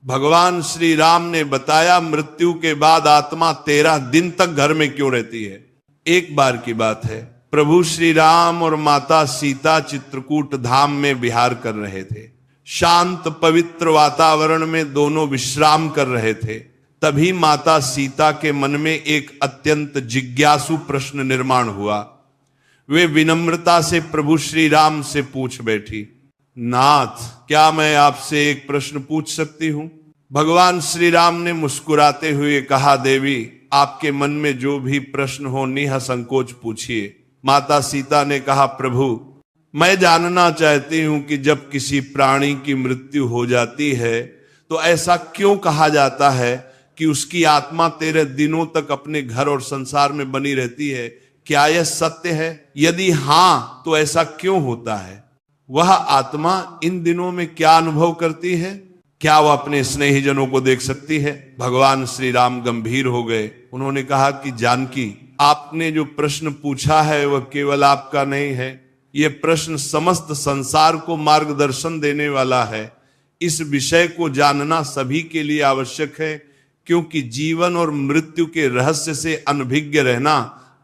भगवान श्री राम ने बताया मृत्यु के बाद आत्मा 13 दिन तक घर में क्यों रहती है। एक बार की बात है, प्रभु श्री राम और माता सीता चित्रकूट धाम में विहार कर रहे थे। शांत पवित्र वातावरण में दोनों विश्राम कर रहे थे। तभी माता सीता के मन में एक अत्यंत जिज्ञासु प्रश्न निर्माण हुआ। वे विनम्रता से प्रभु श्री राम से पूछ बैठी, नाथ, क्या मैं आपसे एक प्रश्न पूछ सकती हूं? भगवान श्री राम ने मुस्कुराते हुए कहा, देवी, आपके मन में जो भी प्रश्न हो निसंकोच पूछिए। माता सीता ने कहा, प्रभु, मैं जानना चाहती हूं कि जब किसी प्राणी की मृत्यु हो जाती है तो ऐसा क्यों कहा जाता है कि उसकी आत्मा 13 दिनों तक अपने घर और संसार में बनी रहती है। क्या यह सत्य है? यदि हां, तो ऐसा क्यों होता है? वह आत्मा इन दिनों में क्या अनुभव करती है? क्या वह अपने स्नेहीजनों को देख सकती है? भगवान श्री राम गंभीर हो गए। उन्होंने कहा कि जानकी, आपने जो प्रश्न पूछा है वह केवल आपका नहीं है, यह प्रश्न समस्त संसार को मार्गदर्शन देने वाला है। इस विषय को जानना सभी के लिए आवश्यक है, क्योंकि जीवन और मृत्यु के रहस्य से अनभिज्ञ रहना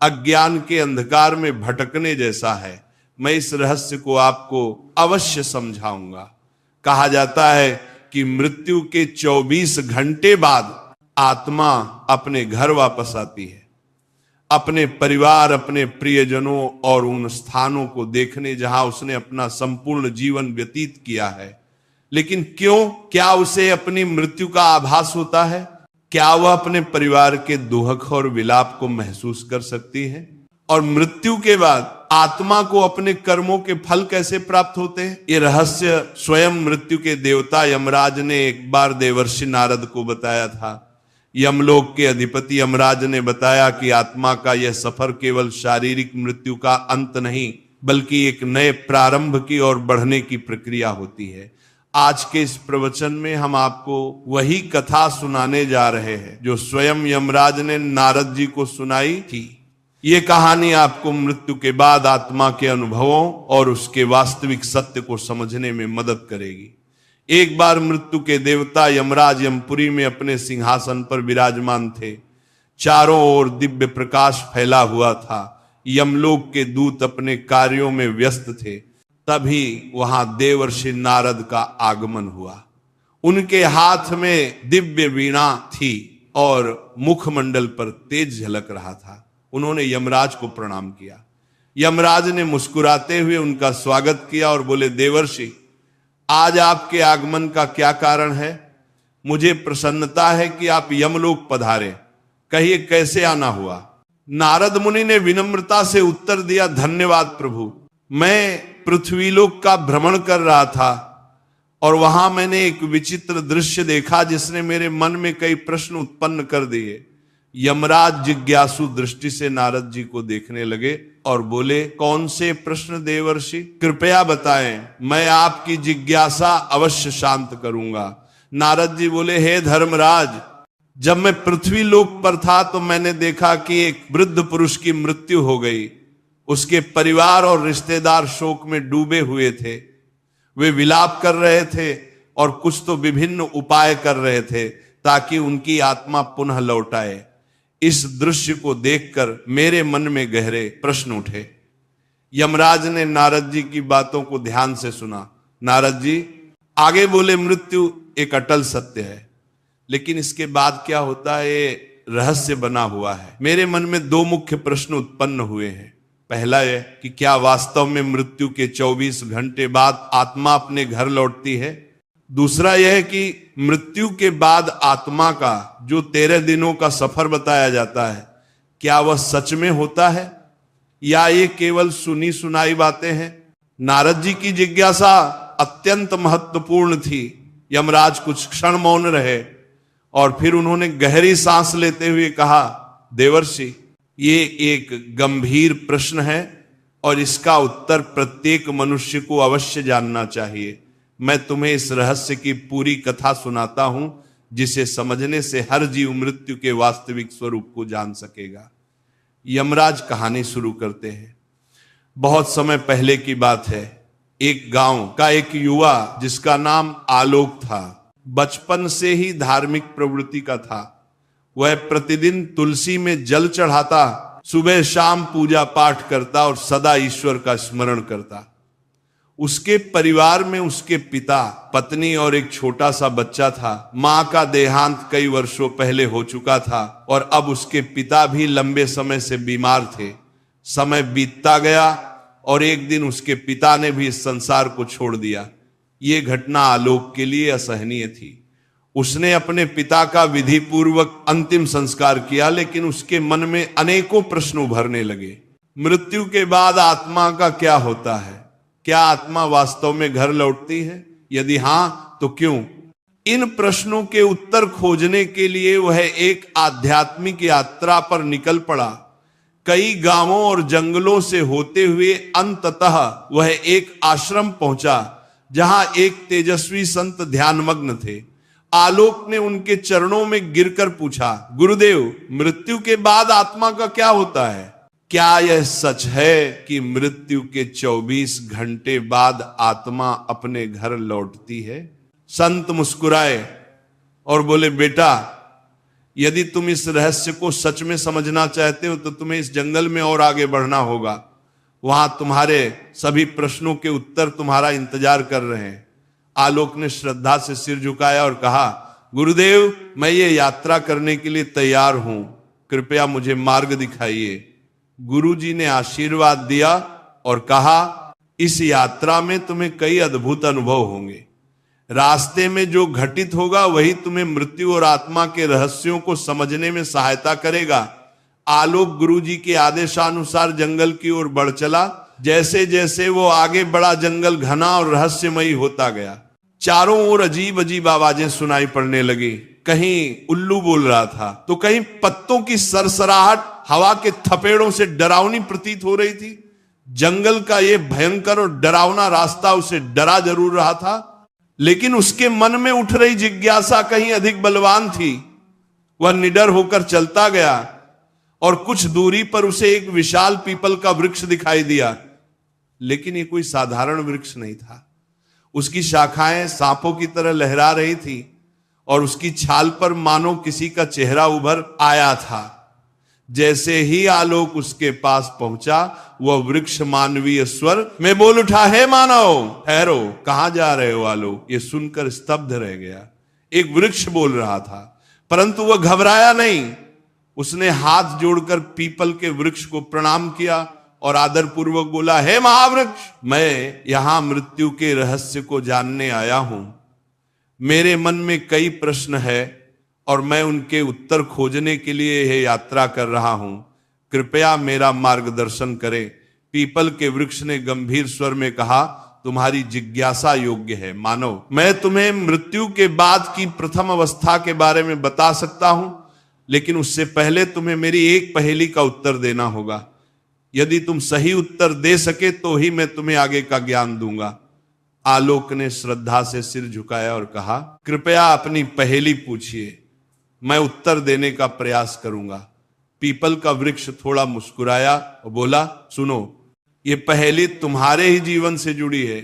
अज्ञान के अंधकार में भटकने जैसा है। मैं इस रहस्य को आपको अवश्य समझाऊंगा। कहा जाता है कि मृत्यु के 24 घंटे बाद आत्मा अपने घर वापस आती है, अपने परिवार, अपने प्रियजनों और उन स्थानों को देखने जहां उसने अपना संपूर्ण जीवन व्यतीत किया है। लेकिन क्यों? क्या उसे अपनी मृत्यु का आभास होता है? क्या वह अपने परिवार के दुख और विलाप को महसूस कर सकती है? और मृत्यु के बाद आत्मा को अपने कर्मों के फल कैसे प्राप्त होते हैं? ये रहस्य स्वयं मृत्यु के देवता यमराज ने एक बार देवर्षि नारद को बताया था। यमलोक के अधिपति यमराज ने बताया कि आत्मा का यह सफर केवल शारीरिक मृत्यु का अंत नहीं, बल्कि एक नए प्रारंभ की ओर बढ़ने की प्रक्रिया होती है। आज के इस प्रवचन में हम आपको वही कथा सुनाने जा रहे हैं जो स्वयं यमराज ने नारद जी को सुनाई थी। ये कहानी आपको मृत्यु के बाद आत्मा के अनुभवों और उसके वास्तविक सत्य को समझने में मदद करेगी। एक बार मृत्यु के देवता यमराज यमपुरी में अपने सिंहासन पर विराजमान थे। चारों ओर दिव्य प्रकाश फैला हुआ था। यमलोक के दूत अपने कार्यों में व्यस्त थे। तभी वहां देवर्षि नारद का आगमन हुआ। उनके हाथ में दिव्य वीणा थी और मुखमंडल पर तेज झलक रहा था। उन्होंने यमराज को प्रणाम किया। यमराज ने मुस्कुराते हुए उनका स्वागत किया और बोले, देवर्षि, आज आपके आगमन का क्या कारण है? मुझे प्रसन्नता है कि आप यमलोक पधारे। कहिए, कैसे आना हुआ? नारद मुनि ने विनम्रता से उत्तर दिया, धन्यवाद प्रभु। मैं पृथ्वीलोक का भ्रमण कर रहा था और वहां मैंने एक विचित्र दृश्य देखा जिसने मेरे मन में कई प्रश्न उत्पन्न कर दिए। यमराज जिज्ञासु दृष्टि से नारद जी को देखने लगे और बोले, कौन से प्रश्न देवर्षि? कृपया बताएं, मैं आपकी जिज्ञासा अवश्य शांत करूंगा। नारद जी बोले, हे धर्मराज, जब मैं पृथ्वी लोक पर था तो मैंने देखा कि एक वृद्ध पुरुष की मृत्यु हो गई। उसके परिवार और रिश्तेदार शोक में डूबे हुए थे। वे विलाप कर रहे थे और कुछ तो विभिन्न उपाय कर रहे थे ताकि उनकी आत्मा पुनः लौट आए। इस दृश्य को देखकर मेरे मन में गहरे प्रश्न उठे। यमराज ने नारद जी की बातों को ध्यान से सुना। नारद जी आगे बोले, मृत्यु एक अटल सत्य है, लेकिन इसके बाद क्या होता है ये रहस्य बना हुआ है। मेरे मन में 2 मुख्य प्रश्न उत्पन्न हुए हैं। पहला यह कि क्या वास्तव में मृत्यु के 24 घंटे बाद आत्मा अपने घर लौटती है? दूसरा यह कि मृत्यु के बाद आत्मा का जो 13 दिनों का सफर बताया जाता है, क्या वह सच में होता है या ये केवल सुनी सुनाई बातें हैं? नारद जी की जिज्ञासा अत्यंत महत्वपूर्ण थी। यमराज कुछ क्षण मौन रहे और फिर उन्होंने गहरी सांस लेते हुए कहा, देवर्षि, ये एक गंभीर प्रश्न है और इसका उत्तर प्रत्येक मनुष्य को अवश्य जानना चाहिए। मैं तुम्हें इस रहस्य की पूरी कथा सुनाता हूं, जिसे समझने से हर जीव मृत्यु के वास्तविक स्वरूप को जान सकेगा। यमराज कहानी शुरू करते हैं। बहुत समय पहले की बात है। एक गांव का एक युवा जिसका नाम आलोक था, बचपन से ही धार्मिक प्रवृत्ति का था। वह प्रतिदिन तुलसी में जल चढ़ाता, सुबह शाम पूजा पाठ करता और सदा ईश्वर का स्मरण करता। उसके परिवार में उसके पिता, पत्नी और एक छोटा सा बच्चा था। मां का देहांत कई वर्षों पहले हो चुका था और अब उसके पिता भी लंबे समय से बीमार थे। समय बीतता गया और एक दिन उसके पिता ने भी इस संसार को छोड़ दिया। ये घटना आलोक के लिए असहनीय थी। उसने अपने पिता का विधि पूर्वक अंतिम संस्कार किया, लेकिन उसके मन में अनेकों प्रश्न उभरने लगे। मृत्यु के बाद आत्मा का क्या होता है? क्या आत्मा वास्तव में घर लौटती है? यदि हां तो क्यों? इन प्रश्नों के उत्तर खोजने के लिए वह एक आध्यात्मिक यात्रा पर निकल पड़ा। कई गांवों और जंगलों से होते हुए अंततः वह एक आश्रम पहुंचा जहां एक तेजस्वी संत ध्यानमग्न थे। आलोक ने उनके चरणों में गिरकर पूछा, गुरुदेव, मृत्यु के बाद आत्मा का क्या होता है? क्या यह सच है कि मृत्यु के 24 घंटे बाद आत्मा अपने घर लौटती है? संत मुस्कुराए और बोले, बेटा, यदि तुम इस रहस्य को सच में समझना चाहते हो तो तुम्हें इस जंगल में और आगे बढ़ना होगा। वहां तुम्हारे सभी प्रश्नों के उत्तर तुम्हारा इंतजार कर रहे हैं। आलोक ने श्रद्धा से सिर झुकाया और कहा, गुरुदेव, मैं ये यात्रा करने के लिए तैयार हूं, कृपया मुझे मार्ग दिखाइए। गुरुजी ने आशीर्वाद दिया और कहा, इस यात्रा में तुम्हें कई अद्भुत अनुभव होंगे। रास्ते में जो घटित होगा वही तुम्हें मृत्यु और आत्मा के रहस्यों को समझने में सहायता करेगा। आलोक गुरुजी के आदेशानुसार जंगल की ओर बढ़ चला। जैसे जैसे वो आगे बढ़ा, जंगल घना और रहस्यमयी होता गया। चारों ओर अजीब अजीब आवाजें सुनाई पड़ने लगी। कहीं उल्लू बोल रहा था तो कहीं पत्तों की सरसराहट हवा के थपेड़ों से डरावनी प्रतीत हो रही थी। जंगल का ये भयंकर और डरावना रास्ता उसे डरा जरूर रहा था, लेकिन उसके मन में उठ रही जिज्ञासा कहीं अधिक बलवान थी। वह निडर होकर चलता गया और कुछ दूरी पर उसे एक विशाल पीपल का वृक्ष दिखाई दिया, लेकिन ये कोई साधारण वृक्ष नहीं था। उसकी शाखाएं सांपों की तरह लहरा रही थी और उसकी छाल पर मानो किसी का चेहरा उभर आया था। जैसे ही आलोक उसके पास पहुंचा, वह वृक्ष मानवीय स्वर में बोल उठा, हे मानव, ठहरो, कहां जा रहे हो? आलोक ये सुनकर स्तब्ध रह गया। एक वृक्ष बोल रहा था, परंतु वह घबराया नहीं। उसने हाथ जोड़कर पीपल के वृक्ष को प्रणाम किया और आदरपूर्वक बोला, हे महावृक्ष, मैं यहां मृत्यु के रहस्य को जानने आया हूं। मेरे मन में कई प्रश्न है और मैं उनके उत्तर खोजने के लिए यह यात्रा कर रहा हूं। कृपया मेरा मार्गदर्शन करें। पीपल के वृक्ष ने गंभीर स्वर में कहा, तुम्हारी जिज्ञासा योग्य है मानव। मैं तुम्हें मृत्यु के बाद की प्रथम अवस्था के बारे में बता सकता हूं, लेकिन उससे पहले तुम्हें मेरी एक पहेली का उत्तर देना होगा। यदि तुम सही उत्तर दे सके तो ही मैं तुम्हें आगे का ज्ञान दूंगा। आलोक ने श्रद्धा से सिर झुकाया और कहा, कृपया अपनी पहेली पूछिए, मैं उत्तर देने का प्रयास करूंगा। पीपल का वृक्ष थोड़ा मुस्कुराया और बोला, सुनो, ये पहेली तुम्हारे ही जीवन से जुड़ी है।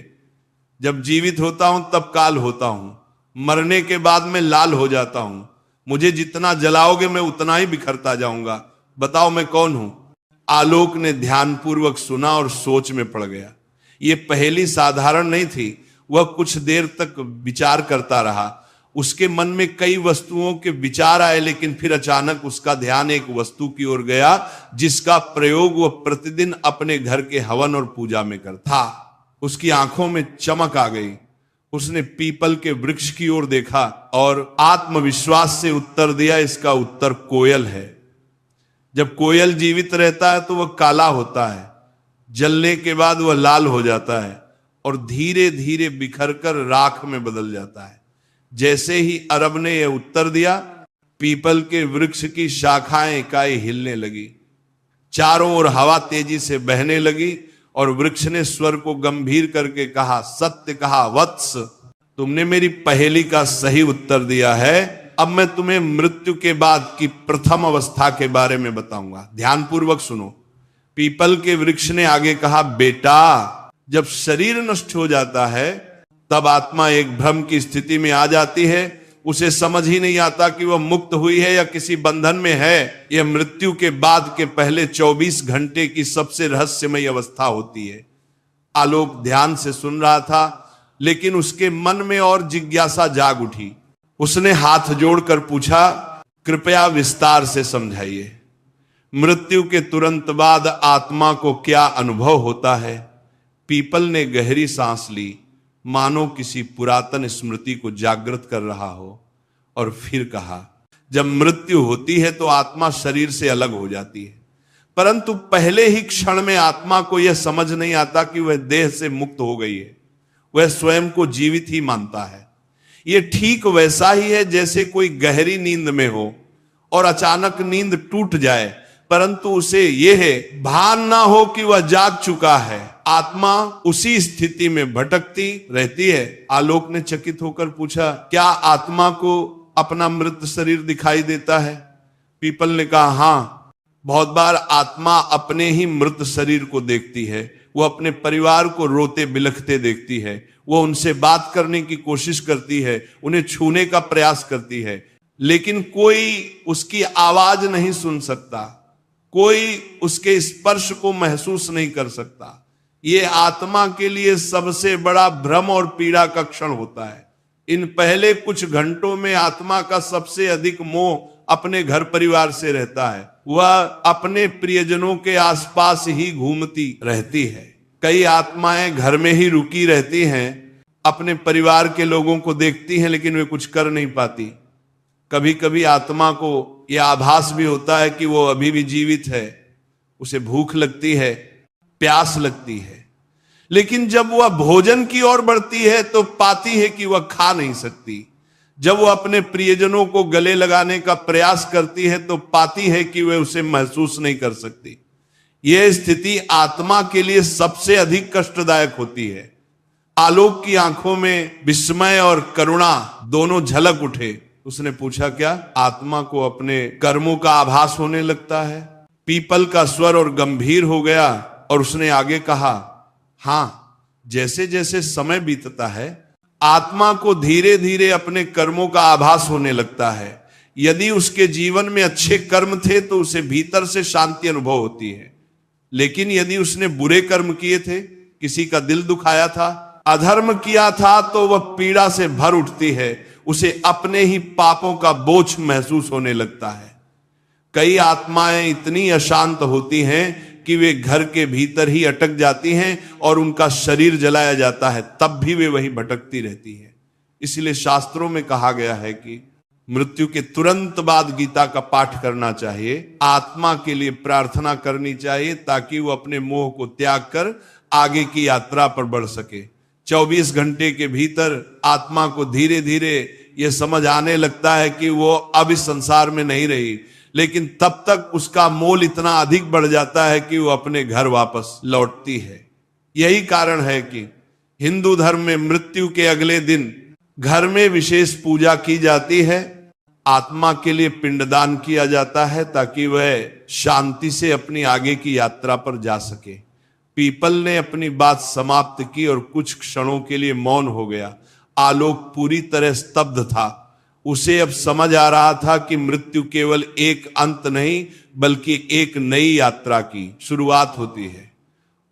जब जीवित होता हूं तब काल होता हूं, मरने के बाद मैं लाल हो जाता हूं। मुझे जितना जलाओगे मैं उतना ही बिखरता जाऊंगा। बताओ मैं कौन हूं? आलोक ने ध्यानपूर्वक सुना और सोच में पड़ गया। ये पहेली साधारण नहीं थी। वह कुछ देर तक विचार करता रहा। उसके मन में कई वस्तुओं के विचार आए, लेकिन फिर अचानक उसका ध्यान एक वस्तु की ओर गया जिसका प्रयोग वह प्रतिदिन अपने घर के हवन और पूजा में करता। उसकी आंखों में चमक आ गई। उसने पीपल के वृक्ष की ओर देखा और आत्मविश्वास से उत्तर दिया, इसका उत्तर कोयल है। जब कोयल जीवित रहता है तो वह काला होता है, जलने के बाद वह लाल हो जाता है और धीरे धीरे बिखरकर राख में बदल जाता है। जैसे ही अरब ने यह उत्तर दिया, पीपल के वृक्ष की शाखाएं इकाई हिलने लगी। चारों ओर हवा तेजी से बहने लगी और वृक्ष ने स्वर को गंभीर करके कहा, सत्य कहा वत्स, तुमने मेरी पहेली का सही उत्तर दिया है। अब मैं तुम्हें मृत्यु के बाद की प्रथम अवस्था के बारे में बताऊंगा, ध्यानपूर्वक सुनो। पीपल के वृक्ष ने आगे कहा, बेटा, जब शरीर नष्ट हो जाता है तब आत्मा एक भ्रम की स्थिति में आ जाती है उसे समझ ही नहीं आता कि वह मुक्त हुई है या किसी बंधन में है। यह मृत्यु के बाद के पहले 24 घंटे की सबसे रहस्यमय अवस्था होती है। आलोक ध्यान से सुन रहा था, लेकिन उसके मन में और जिज्ञासा जाग उठी। उसने हाथ जोड़कर पूछा, कृपया विस्तार से समझाइए, मृत्यु के तुरंत बाद आत्मा को क्या अनुभव होता है? पीपल ने गहरी सांस ली, मानो किसी पुरातन स्मृति को जागृत कर रहा हो, और फिर कहा, जब मृत्यु होती है तो आत्मा शरीर से अलग हो जाती है, परंतु पहले ही क्षण में आत्मा को यह समझ नहीं आता कि वह देह से मुक्त हो गई है। वह स्वयं को जीवित ही मानता है। यह ठीक वैसा ही है जैसे कोई गहरी नींद में हो और अचानक नींद टूट जाए, परंतु उसे यह भान ना हो कि वह जाग चुका है। आत्मा उसी स्थिति में भटकती रहती है। आलोक ने चकित होकर पूछा, क्या आत्मा को अपना मृत शरीर दिखाई देता है? पीपल ने कहा, हां, बहुत बार आत्मा अपने ही मृत शरीर को देखती है। वो अपने परिवार को रोते बिलखते देखती है। वो उनसे बात करने की कोशिश करती है, उन्हें छूने का प्रयास करती है, लेकिन कोई उसकी आवाज नहीं सुन सकता, कोई उसके स्पर्श को महसूस नहीं कर सकता। ये आत्मा के लिए सबसे बड़ा भ्रम और पीड़ा का क्षण होता है। इन पहले कुछ घंटों में आत्मा का सबसे अधिक मोह अपने घर परिवार से रहता है। वह अपने प्रियजनों के आसपास ही घूमती रहती है। कई आत्माएं घर में ही रुकी रहती हैं, अपने परिवार के लोगों को देखती हैं, लेकिन वे कुछ कर नहीं पाती। कभी कभी आत्मा को यह आभास भी होता है कि वो अभी भी जीवित है, उसे भूख लगती है, प्यास लगती है, लेकिन जब वह भोजन की ओर बढ़ती है तो पाती है कि वह खा नहीं सकती। जब वह अपने प्रियजनों को गले लगाने का प्रयास करती है तो पाती है कि वह उसे महसूस नहीं कर सकती। यह स्थिति आत्मा के लिए सबसे अधिक कष्टदायक होती है। आलोक की आंखों में विस्मय और करुणा दोनों झलक उठे। उसने पूछा, क्या आत्मा को अपने कर्मों का आभास होने लगता है? पीपल का स्वर और गंभीर हो गया और उसने आगे कहा, हां, जैसे जैसे समय बीतता है आत्मा को धीरे धीरे अपने कर्मों का आभास होने लगता है। यदि उसके जीवन में अच्छे कर्म थे तो उसे भीतर से शांति अनुभव होती है, लेकिन यदि उसने बुरे कर्म किए थे, किसी का दिल दुखाया था, अधर्म किया था, तो वह पीड़ा से भर उठती है। उसे अपने ही पापों का बोझ महसूस होने लगता है। कई आत्माएं इतनी अशांत होती हैं कि वे घर के भीतर ही अटक जाती हैं और उनका शरीर जलाया जाता है, तब भी वे वहीं भटकती रहती हैं। इसलिए शास्त्रों में कहा गया है कि मृत्यु के तुरंत बाद गीता का पाठ करना चाहिए, आत्मा के लिए प्रार्थना करनी चाहिए, ताकि वो अपने मोह को त्याग कर आगे की यात्रा पर बढ़ सके। 24 घंटे के भीतर आत्मा को धीरे धीरे यह समझ आने लगता है कि वो अब इस संसार में नहीं रही, लेकिन तब तक उसका मोल इतना अधिक बढ़ जाता है कि वो अपने घर वापस लौटती है। यही कारण है कि हिंदू धर्म में मृत्यु के अगले दिन घर में विशेष पूजा की जाती है, आत्मा के लिए पिंडदान किया जाता है, ताकि वह शांति से अपनी आगे की यात्रा पर जा सके। पीपल ने अपनी बात समाप्त की और कुछ क्षणों के लिए मौन हो गया। आलोक पूरी तरह स्तब्ध था। उसे अब समझ आ रहा था कि मृत्यु केवल एक अंत नहीं, बल्कि एक नई यात्रा की शुरुआत होती है।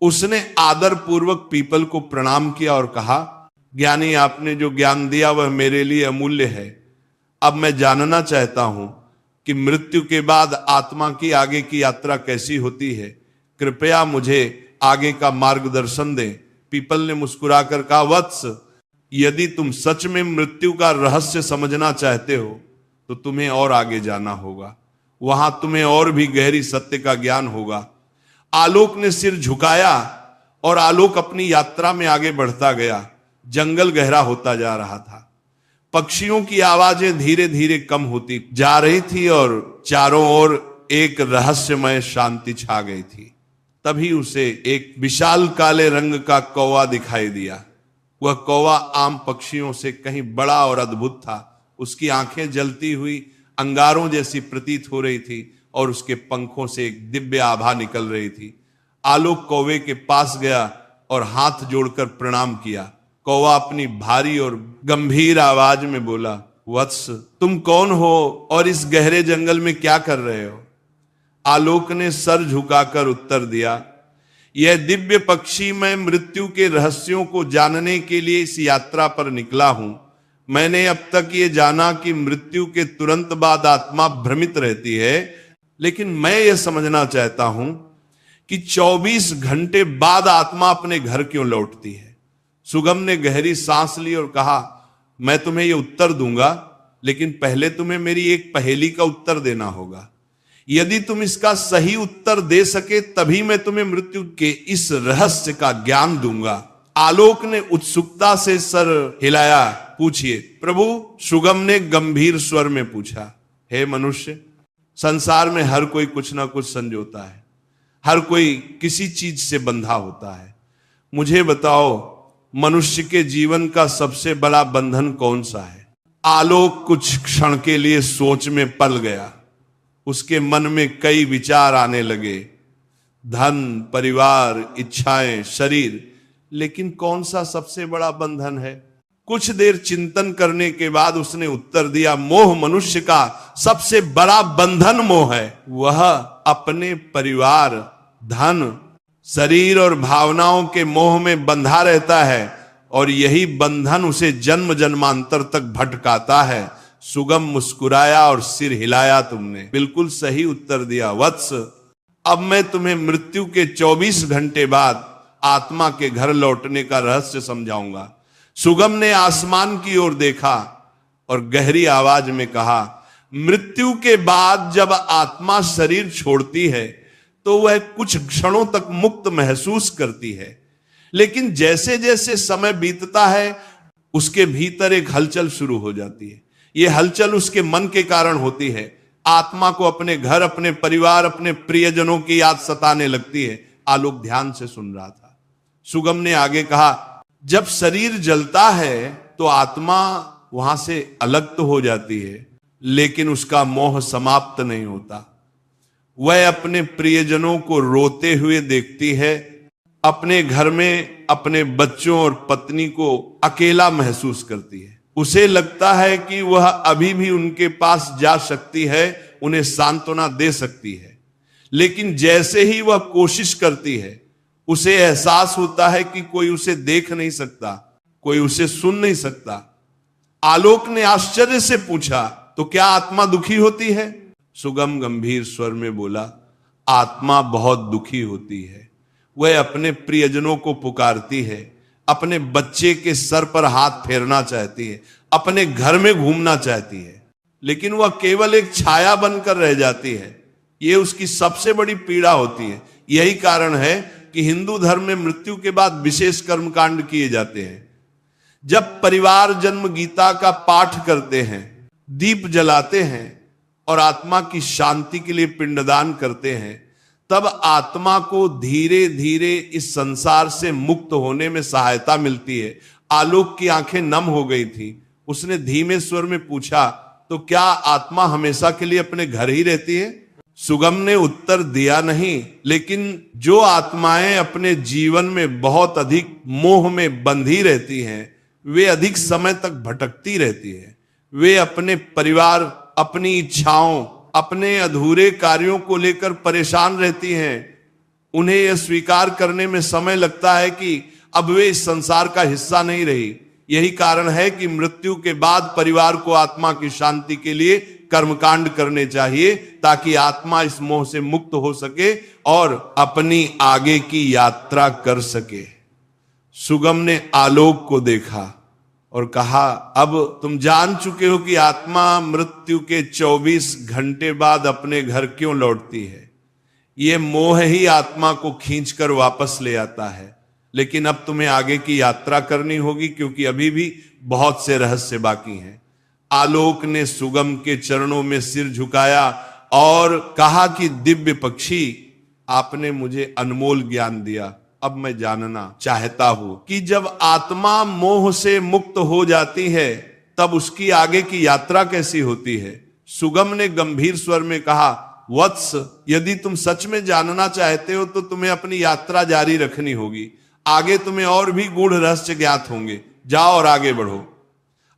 उसने आदर पूर्वक पीपल को प्रणाम किया और कहा, ज्ञानी, आपने जो ज्ञान दिया वह मेरे लिए अमूल्य है। अब मैं जानना चाहता हूं कि मृत्यु के बाद आत्मा की आगे की यात्रा कैसी होती है। कृपया मुझे आगे का मार्गदर्शन दें। पीपल ने मुस्कुराकर कहा, वत्स, यदि तुम सच में मृत्यु का रहस्य समझना चाहते हो तो तुम्हें और आगे जाना होगा। वहां तुम्हें और भी गहरी सत्य का ज्ञान होगा। आलोक ने सिर झुकाया और आलोक अपनी यात्रा में आगे बढ़ता गया। जंगल गहरा होता जा रहा था। पक्षियों की आवाजें धीरे धीरे कम होती जा रही थी और चारों ओर एक रहस्यमय शांति छा गई थी। तभी उसे एक विशाल काले रंग का कौवा दिखाई दिया। वह कौवा आम पक्षियों से कहीं बड़ा और अद्भुत था। उसकी आंखें जलती हुई अंगारों जैसी प्रतीत हो रही थी और उसके पंखों से एक दिव्य आभा निकल रही थी। आलोक कौवे के पास गया और हाथ जोड़कर प्रणाम किया। कौवा अपनी भारी और गंभीर आवाज में बोला, वत्स, तुम कौन हो और इस गहरे जंगल में क्या कर रहे हो? आलोक ने सर झुकाकर उत्तर दिया, यह दिव्य पक्षी, मैं मृत्यु के रहस्यों को जानने के लिए इस यात्रा पर निकला हूं। मैंने अब तक ये जाना कि मृत्यु के तुरंत बाद आत्मा भ्रमित रहती है, लेकिन मैं ये समझना चाहता हूं कि 24 घंटे बाद आत्मा अपने घर क्यों लौटती है। सुगम ने गहरी सांस ली और कहा, मैं तुम्हें यह उत्तर दूंगा, लेकिन पहले तुम्हें मेरी एक पहेली का उत्तर देना होगा। यदि तुम इसका सही उत्तर दे सके तभी मैं तुम्हें मृत्यु के इस रहस्य का ज्ञान दूंगा। आलोक ने उत्सुकता से सर हिलाया। पूछिए प्रभु, सुगम ने गंभीर स्वर में पूछा। हे मनुष्य, संसार में हर कोई कुछ ना कुछ संजोता है, हर कोई किसी चीज से बंधा होता है। मुझे बताओ, मनुष्य के जीवन का सबसे बड़ा बंधन कौन सा है? आलोक कुछ क्षण के लिए सोच में पल गया। उसके मन में कई विचार आने लगे, धन, परिवार, इच्छाएं, शरीर, लेकिन कौन सा सबसे बड़ा बंधन है? कुछ देर चिंतन करने के बाद उसने उत्तर दिया, मोह मनुष्य का सबसे बड़ा बंधन मोह है। वह अपने परिवार, धन, शरीर और भावनाओं के मोह में बंधा रहता है और यही बंधन उसे जन्म जन्मांतर तक भटकाता है। सुगम मुस्कुराया और सिर हिलाया। तुमने बिल्कुल सही उत्तर दिया वत्स। अब मैं तुम्हें मृत्यु के 24 घंटे बाद आत्मा के घर लौटने का रहस्य समझाऊंगा। सुगम ने आसमान की ओर देखा और गहरी आवाज में कहा, मृत्यु के बाद जब आत्मा शरीर छोड़ती है तो वह कुछ क्षणों तक मुक्त महसूस करती है, लेकिन जैसे जैसे समय बीतता है उसके भीतर एक हलचल शुरू हो जाती है। यह हलचल उसके मन के कारण होती है। आत्मा को अपने घर, अपने परिवार, अपने प्रियजनों की याद सताने लगती है। आलोक ध्यान से सुन रहा था। सुगम ने आगे कहा, जब शरीर जलता है तो आत्मा वहां से अलग तो हो जाती है, लेकिन उसका मोह समाप्त नहीं होता। वह अपने प्रियजनों को रोते हुए देखती है, अपने घर में अपने बच्चों और पत्नी को अकेला महसूस करती है। उसे लगता है कि वह अभी भी उनके पास जा सकती है, उन्हें सांत्वना दे सकती है, लेकिन जैसे ही वह कोशिश करती है उसे एहसास होता है कि कोई उसे देख नहीं सकता, कोई उसे सुन नहीं सकता। आलोक ने आश्चर्य से पूछा, तो क्या आत्मा दुखी होती है? सुगम गंभीर स्वर में बोला, आत्मा बहुत दुखी होती है। वह अपने प्रियजनों को पुकारती है, अपने बच्चे के सर पर हाथ फेरना चाहती है, अपने घर में घूमना चाहती है, लेकिन वह केवल एक छाया बनकर रह जाती है। यह उसकी सबसे बड़ी पीड़ा होती है। यही कारण है कि हिंदू धर्म में मृत्यु के बाद विशेष कर्मकांड किए जाते हैं। जब परिवार जन्म गीता का पाठ करते हैं, दीप जलाते हैं और आत्मा की शांति के लिए पिंडदान करते हैं, तब आत्मा को धीरे धीरे इस संसार से मुक्त होने में सहायता मिलती है। आलोक की आंखें नम हो गई थी। उसने धीमे स्वर में पूछा, तो क्या आत्मा हमेशा के लिए अपने घर ही रहती है? सुगम ने उत्तर दिया नहीं, लेकिन जो आत्माएं अपने जीवन में बहुत अधिक मोह में बंधी रहती हैं, वे अधिक समय तक भटकती रहती है। वे अपने परिवार, अपनी इच्छाओं, अपने अधूरे कार्यों को लेकर परेशान रहती हैं। उन्हें यह स्वीकार करने में समय लगता है कि अब वे इस संसार का हिस्सा नहीं रही। यही कारण है कि मृत्यु के बाद परिवार को आत्मा की शांति के लिए कर्मकांड करने चाहिए, ताकि आत्मा इस मोह से मुक्त हो सके और अपनी आगे की यात्रा कर सके। सुगम ने आलोक को देखा और कहा, अब तुम जान चुके हो कि आत्मा मृत्यु के 24 घंटे बाद अपने घर क्यों लौटती है। यह मोह ही आत्मा को खींचकर वापस ले आता है। लेकिन अब तुम्हें आगे की यात्रा करनी होगी, क्योंकि अभी भी बहुत से रहस्य बाकी हैं। आलोक ने सुगम के चरणों में सिर झुकाया और कहा कि दिव्य पक्षी, आपने मुझे अनमोल ज्ञान दिया। अब मैं जानना चाहता हूं कि जब आत्मा मोह से मुक्त हो जाती है तब उसकी आगे की यात्रा कैसी होती है। सुगम ने गंभीर स्वर में कहा, वत्स, यदि तुम सच में जानना चाहते हो तो तुम्हें अपनी यात्रा जारी रखनी होगी। आगे तुम्हें और भी गूढ़ रहस्य ज्ञात होंगे। जाओ और आगे बढ़ो।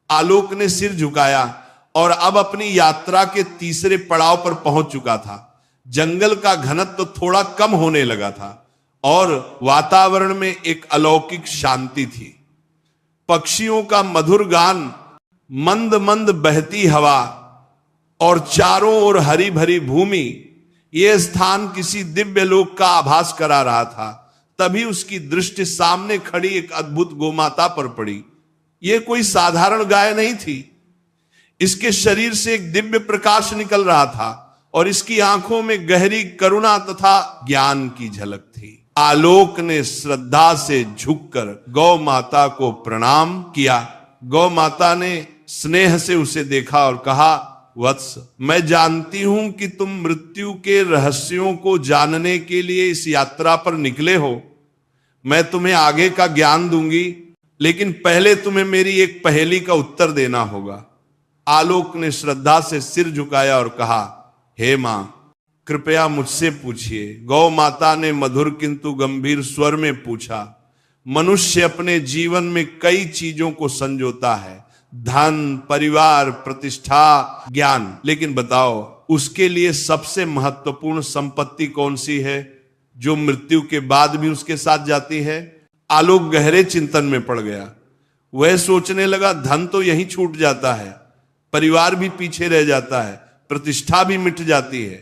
आलोक ने सिर झुकाया और अब अपनी यात्रा के तीसरे पड़ाव पर पहुंच चुका था। जंगल का घनत्व तो थोड़ा कम होने लगा था और वातावरण में एक अलौकिक शांति थी। पक्षियों का मधुर गान, मंद मंद बहती हवा और चारों ओर हरी भरी भूमि, यह स्थान किसी दिव्य लोक का आभास करा रहा था। तभी उसकी दृष्टि सामने खड़ी एक अद्भुत गोमाता पर पड़ी। यह कोई साधारण गाय नहीं थी। इसके शरीर से एक दिव्य प्रकाश निकल रहा था और इसकी आंखों में गहरी करुणा तथा ज्ञान की झलक थी। आलोक ने श्रद्धा से झुककर गौ माता को प्रणाम किया। गौ माता ने स्नेह से उसे देखा और कहा, वत्स, मैं जानती हूं कि तुम मृत्यु के रहस्यों को जानने के लिए इस यात्रा पर निकले हो। मैं तुम्हें आगे का ज्ञान दूंगी, लेकिन पहले तुम्हें मेरी एक पहेली का उत्तर देना होगा। आलोक ने श्रद्धा से सिर झुकाया और कहा, हे मां, कृपया मुझसे पूछिए। गौ माता ने मधुर किंतु गंभीर स्वर में पूछा। मनुष्य अपने जीवन में कई चीजों को संजोता है, धन, परिवार, प्रतिष्ठा, ज्ञान, लेकिन बताओ उसके लिए सबसे महत्वपूर्ण संपत्ति कौन सी है जो मृत्यु के बाद भी उसके साथ जाती है? आलोक गहरे चिंतन में पड़ गया। वह सोचने लगा, धन तो यहीं छूट जाता है, परिवार भी पीछे रह जाता है, प्रतिष्ठा भी मिट जाती है,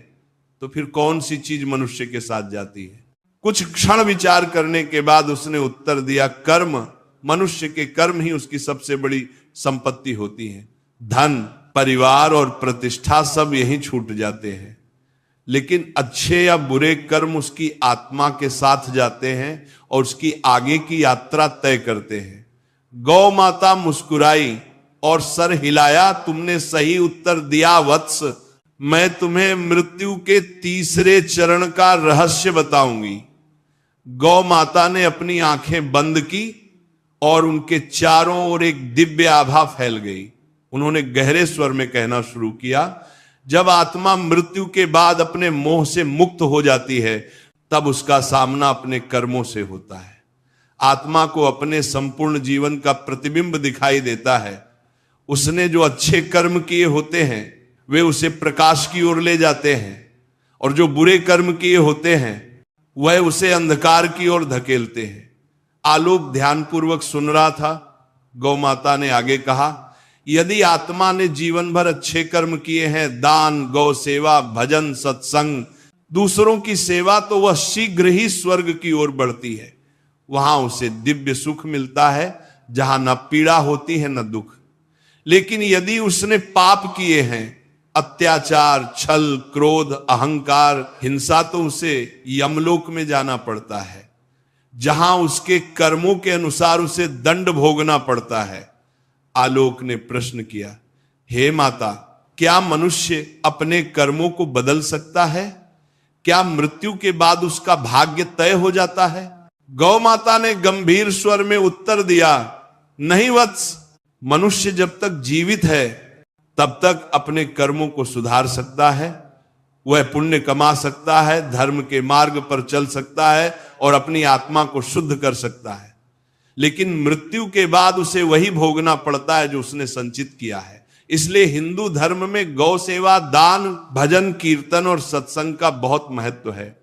तो फिर कौन सी चीज मनुष्य के साथ जाती है? कुछ क्षण विचार करने के बाद उसने उत्तर दिया, कर्म। मनुष्य के कर्म ही उसकी सबसे बड़ी संपत्ति होती है। धन, परिवार और प्रतिष्ठा सब यहीं छूट जाते हैं, लेकिन अच्छे या बुरे कर्म उसकी आत्मा के साथ जाते हैं और उसकी आगे की यात्रा तय करते हैं। गौ माता मुस्कुराई और सर हिलाया, तुमने सही उत्तर दिया वत्स। मैं तुम्हें मृत्यु के तीसरे चरण का रहस्य बताऊंगी। गौ माता ने अपनी आंखें बंद की और उनके चारों ओर एक दिव्य आभा फैल गई। उन्होंने गहरे स्वर में कहना शुरू किया, जब आत्मा मृत्यु के बाद अपने मोह से मुक्त हो जाती है, तब उसका सामना अपने कर्मों से होता है। आत्मा को अपने संपूर्ण जीवन का प्रतिबिंब दिखाई देता है। उसने जो अच्छे कर्म किए होते हैं वे उसे प्रकाश की ओर ले जाते हैं, और जो बुरे कर्म किए होते हैं वह उसे अंधकार की ओर धकेलते हैं। आलोक ध्यानपूर्वक सुन रहा था। गौ माता ने आगे कहा, यदि आत्मा ने जीवन भर अच्छे कर्म किए हैं, दान, गौ सेवा, भजन, सत्संग, दूसरों की सेवा, तो वह शीघ्र ही स्वर्ग की ओर बढ़ती है। वहां उसे दिव्य सुख मिलता है, जहां न पीड़ा होती है न दुख। लेकिन यदि उसने पाप किए हैं, अत्याचार, छल, क्रोध, अहंकार, हिंसा, तो उसे यमलोक में जाना पड़ता है, जहां उसके कर्मों के अनुसार उसे दंड भोगना पड़ता है। आलोक ने प्रश्न किया, हे माता, क्या मनुष्य अपने कर्मों को बदल सकता है? क्या मृत्यु के बाद उसका भाग्य तय हो जाता है? गौ माता ने गंभीर स्वर में उत्तर दिया, नहीं वत्स, मनुष्य जब तक जीवित है तब तक अपने कर्मों को सुधार सकता है, वह पुण्य कमा सकता है, धर्म के मार्ग पर चल सकता है और अपनी आत्मा को शुद्ध कर सकता है। लेकिन मृत्यु के बाद उसे वही भोगना पड़ता है जो उसने संचित किया है। इसलिए हिंदू धर्म में गौ सेवा, दान, भजन, कीर्तन और सत्संग का बहुत महत्व है।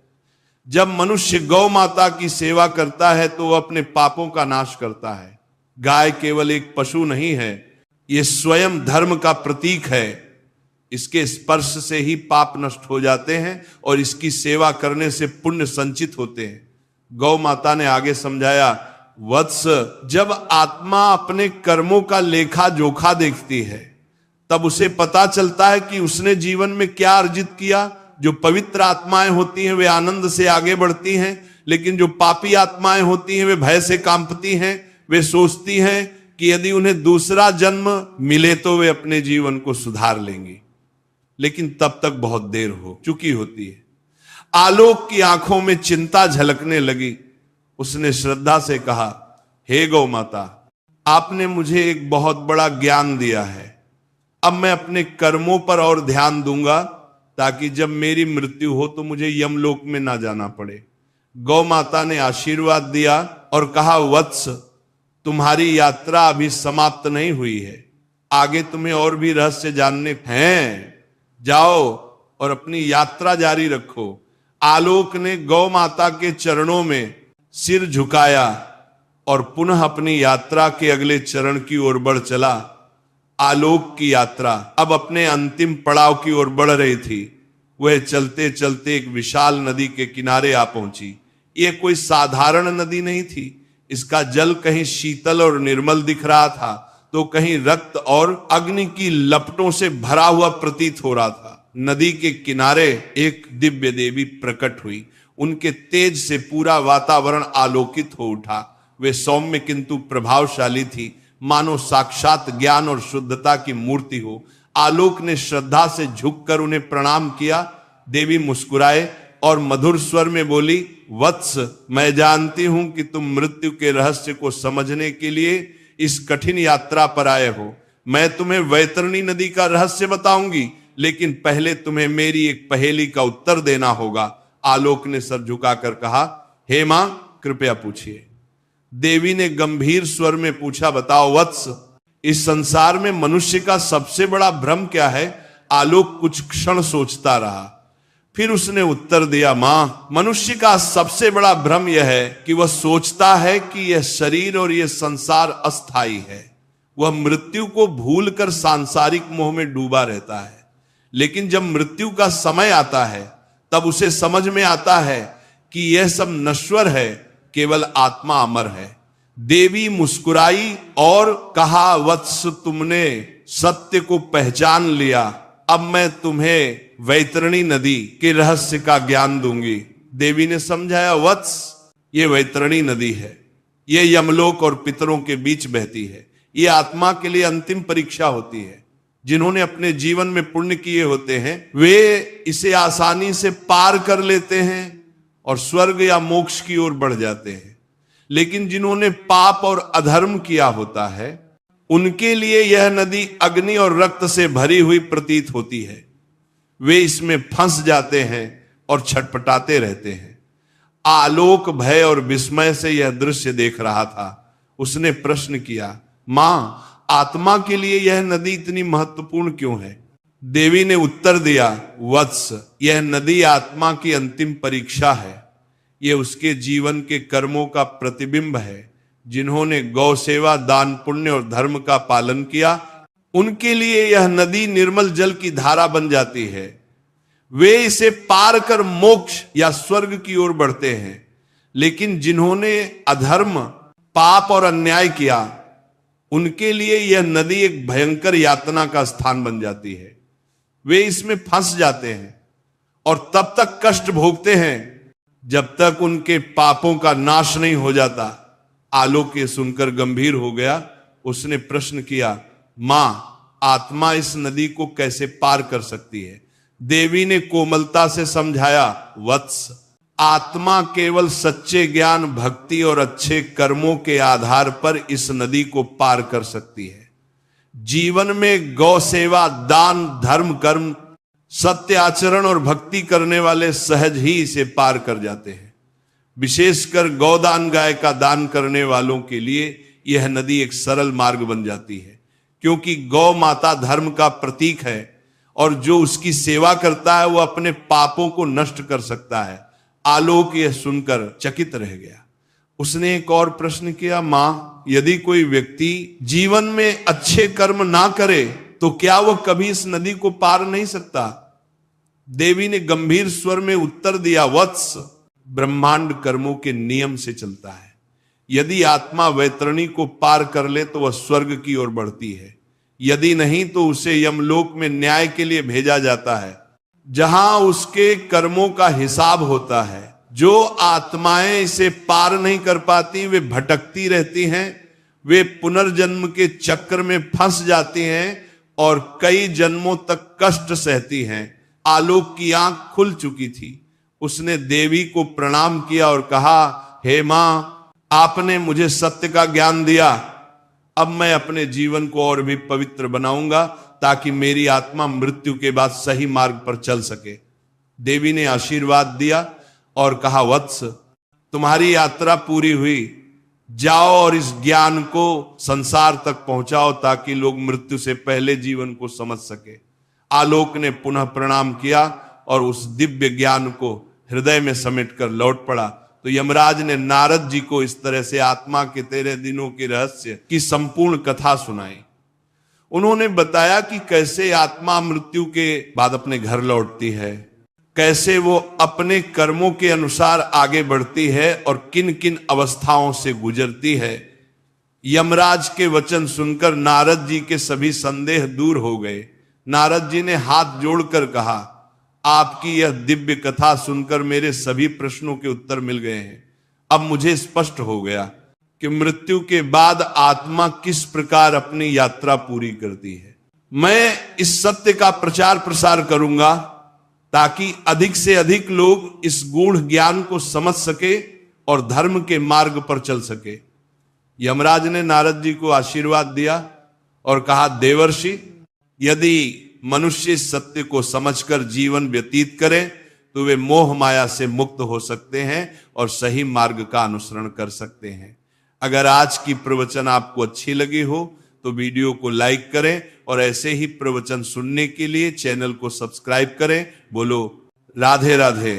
जब मनुष्य गौ माता की सेवा करता है तो वह अपने पापों का नाश करता है। गाय केवल एक पशु नहीं है, यह स्वयं धर्म का प्रतीक है। इसके स्पर्श से ही पाप नष्ट हो जाते हैं और इसकी सेवा करने से पुण्य संचित होते हैं। गौ माता ने आगे समझाया, वत्स, जब आत्मा अपने कर्मों का लेखा जोखा देखती है तब उसे पता चलता है कि उसने जीवन में क्या अर्जित किया। जो पवित्र आत्माएं होती हैं वे आनंद से आगे बढ़ती हैं, लेकिन जो पापी आत्माएं होती हैं वे भय से कांपती हैं। वे सोचती हैं कि यदि उन्हें दूसरा जन्म मिले तो वे अपने जीवन को सुधार लेंगी, लेकिन तब तक बहुत देर हो चुकी होती है। आलोक की आंखों में चिंता झलकने लगी। उसने श्रद्धा से कहा, हे गौ माता, आपने मुझे एक बहुत बड़ा ज्ञान दिया है। अब मैं अपने कर्मों पर और ध्यान दूंगा ताकि जब मेरी मृत्यु हो तो मुझे यमलोक में ना जाना पड़े। गौ माता ने आशीर्वाद दिया और कहा, वत्स, तुम्हारी यात्रा अभी समाप्त नहीं हुई है। आगे तुम्हें और भी रहस्य जानने हैं, जाओ और अपनी यात्रा जारी रखो। आलोक ने गौ माता के चरणों में सिर झुकाया और पुनः अपनी यात्रा के अगले चरण की ओर बढ़ चला। आलोक की यात्रा अब अपने अंतिम पड़ाव की ओर बढ़ रही थी। वह चलते चलते एक विशाल नदी के किनारे आ पहुंची। यह कोई साधारण नदी नहीं थी। इसका जल कहीं शीतल और निर्मल दिख रहा था, तो कहीं रक्त और अग्नि की लपटों से भरा हुआ प्रतीत हो रहा था। नदी के किनारे एक दिव्य देवी प्रकट हुई। उनके तेज से पूरा वातावरण आलोकित हो उठा। वे सौम्य किंतु प्रभावशाली थी, मानो साक्षात ज्ञान और शुद्धता की मूर्ति हो। आलोक ने श्रद्धा से झुककर उन्हें प्रणाम किया। देवी मुस्कुराए और मधुर स्वर में बोली, वत्स, मैं जानती हूं कि तुम मृत्यु के रहस्य को समझने के लिए इस कठिन यात्रा पर आए हो। मैं तुम्हें वैतरणी नदी का रहस्य बताऊंगी, लेकिन पहले तुम्हें मेरी एक पहेली का उत्तर देना होगा। आलोक ने सर झुकाकर कहा, हे मां, कृपया पूछिए। देवी ने गंभीर स्वर में पूछा, बताओ वत्स, इस संसार में मनुष्य का सबसे बड़ा भ्रम क्या है? आलोक कुछ क्षण सोचता रहा, फिर उसने उत्तर दिया, मां, मनुष्य का सबसे बड़ा भ्रम यह है कि वह सोचता है कि यह शरीर और यह संसार अस्थाई है। वह मृत्यु को भूलकर सांसारिक मोह में डूबा रहता है। लेकिन जब मृत्यु का समय आता है, तब उसे समझ में आता है कि यह सब नश्वर है, केवल आत्मा अमर है। देवी मुस्कुराई और कहा, वत्स, तुमने सत्य को पहचान लिया। अब मैं तुम्हें वैतरणी नदी के रहस्य का ज्ञान दूंगी। देवी ने समझाया, वत्स, ये वैतरणी नदी है। ये यमलोक और पितरों के बीच बहती है। ये आत्मा के लिए अंतिम परीक्षा होती है। जिन्होंने अपने जीवन में पुण्य किए होते हैं, वे इसे आसानी से पार कर लेते हैं और स्वर्ग या मोक्ष की ओर बढ़ जाते हैं। लेकिन जिन्होंने पाप और अधर्म किया होता है, उनके लिए यह नदी अग्नि और रक्त से भरी हुई प्रतीत होती है। वे इसमें फंस जाते हैं और छटपटाते रहते हैं। आलोक भय और विस्मय से यह दृश्य देख रहा था। उसने प्रश्न किया, मां, आत्मा के लिए यह नदी इतनी महत्वपूर्ण क्यों है? देवी ने उत्तर दिया, वत्स, यह नदी आत्मा की अंतिम परीक्षा है। यह उसके जीवन के कर्मों का प्रतिबिंब है। जिन्होंने गौ सेवा, दान, पुण्य और धर्म का पालन किया, उनके लिए यह नदी निर्मल जल की धारा बन जाती है। वे इसे पार कर मोक्ष या स्वर्ग की ओर बढ़ते हैं। लेकिन जिन्होंने अधर्म, पाप और अन्याय किया, उनके लिए यह नदी एक भयंकर यातना का स्थान बन जाती है। वे इसमें फंस जाते हैं और तब तक कष्ट भोगते हैं जब तक उनके पापों का नाश नहीं हो जाता। आलोक ये सुनकर गंभीर हो गया। उसने प्रश्न किया, मां, आत्मा इस नदी को कैसे पार कर सकती है? देवी ने कोमलता से समझाया, वत्स, आत्मा केवल सच्चे ज्ञान, भक्ति और अच्छे कर्मों के आधार पर इस नदी को पार कर सकती है। जीवन में गौ सेवा, दान, धर्म, कर्म, सत्य आचरण और भक्ति करने वाले सहज ही इसे पार कर जाते हैं। विशेषकर गौदान, गाय का दान करने वालों के लिए यह नदी एक सरल मार्ग बन जाती है, क्योंकि गौ माता धर्म का प्रतीक है और जो उसकी सेवा करता है वह अपने पापों को नष्ट कर सकता है। आलोक यह सुनकर चकित रह गया। उसने एक और प्रश्न किया, मां, यदि कोई व्यक्ति जीवन में अच्छे कर्म ना करे तो क्या वह कभी इस नदी को पार नहीं सकता? देवी ने गंभीर स्वर में उत्तर दिया, वत्स, ब्रह्मांड कर्मों के नियम से चलता है। यदि आत्मा वैतरणी को पार कर ले तो वह स्वर्ग की ओर बढ़ती है। यदि नहीं तो उसे यमलोक में न्याय के लिए भेजा जाता है, जहां उसके कर्मों का हिसाब होता है। जो आत्माएं इसे पार नहीं कर पाती, वे भटकती रहती हैं। वे पुनर्जन्म के चक्र में फंस जाती हैं और कई जन्मों तक कष्ट सहती हैं। आलोक की आंख खुल चुकी थी। उसने देवी को प्रणाम किया और कहा, हे मां, आपने मुझे सत्य का ज्ञान दिया। अब मैं अपने जीवन को और भी पवित्र बनाऊंगा ताकि मेरी आत्मा मृत्यु के बाद सही मार्ग पर चल सके। देवी ने आशीर्वाद दिया और कहा, वत्स, तुम्हारी यात्रा पूरी हुई। जाओ और इस ज्ञान को संसार तक पहुंचाओ ताकि लोग मृत्यु से पहले जीवन को समझ सके। आलोक ने पुनः प्रणाम किया और उस दिव्य ज्ञान को हृदय में समेट कर लौट पड़ा। तो यमराज ने नारद जी को इस तरह से आत्मा के 13 दिनों के रहस्य की संपूर्ण कथा सुनाई। उन्होंने बताया कि कैसे आत्मा मृत्यु के बाद अपने घर लौटती है, कैसे वो अपने कर्मों के अनुसार आगे बढ़ती है और किन किन अवस्थाओं से गुजरती है। यमराज के वचन सुनकर नारद जी के सभी संदेह दूर हो गए। नारद जी ने हाथ जोड़कर कहा, आपकी यह दिव्य कथा सुनकर मेरे सभी प्रश्नों के उत्तर मिल गए हैं। अब मुझे स्पष्ट हो गया कि मृत्यु के बाद आत्मा किस प्रकार अपनी यात्रा पूरी करती है। मैं इस सत्य का प्रचार प्रसार करूंगा ताकि अधिक से अधिक लोग इस गूढ़ ज्ञान को समझ सके और धर्म के मार्ग पर चल सके। यमराज ने नारद जी को आशीर्वाद दिया और कहा, देवर्षि, यदि मनुष्य इस सत्य को समझकर जीवन व्यतीत करें तो वे मोह माया से मुक्त हो सकते हैं और सही मार्ग का अनुसरण कर सकते हैं। अगर आज की प्रवचन आपको अच्छी लगी हो तो वीडियो को लाइक करें और ऐसे ही प्रवचन सुनने के लिए चैनल को सब्सक्राइब करें। बोलो राधे राधे।